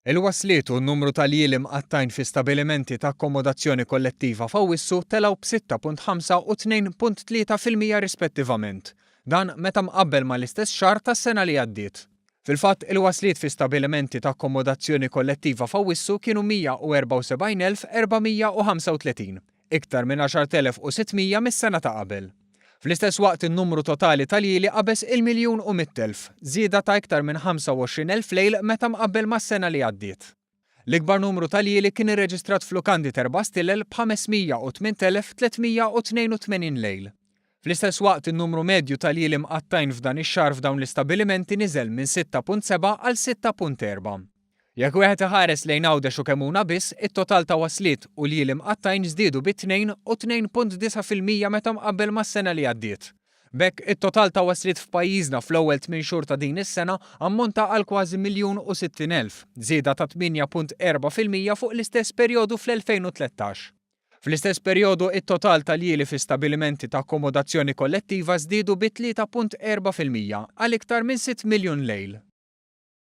Il-wasliet u n-numru tal-jiem mqattajn fi stabilimenti ta' akkomodazzjoni kollettiva f'Awwissu telgħu b'6.5 u 2.3% rispettivament. Dan meta mqabbel mal-istess xahar tas-sena li għaddiet. Fil-fatt il-wasliet fi stabilimenti ta' akkomodazzjoni kollettiva f'Awwissu kienu 174,435, iktar minn 10,600 mis-sena ta' qabel. Fl-istess waqt in-numru totali tal-jili qabeż il-1,100,000, żieda ta' iktar minn 25,000 lejl meta mqabbel mas-sena li għaddiet. L-ikbar numru tal-jili kien irreġistrat f'lukandi Terba Stilel b'508,382 lejl. Fl-istess waqt in-numru medju tal-jili mqattajn f'dan ix-xahar f'dawn l-istabbilimenti niżel minn 6.7 għal 6.4. Jekk wieħed iħares lejn Għawdex u Kemuna biss, it-total ta' wasliet u l-jili mqattajn żdiedu b'2 u 2.9% meta mqabbel mas-sena li għaddiet. B'hekk it-total ta' wasliet f'pajjiżna fl-ewwel 8 xhur ta' din is-sena ammonta għal kważi 1,160,000, żieda ta' 8.4% fuq l-istess perjodu fl-2013. Fl-istess perjodu it-total tal-jili fi stabilimenti ta' akkomodazzjoni kollettiva żdiedu b'3.4% għal iktar minn 6 miljun lejl.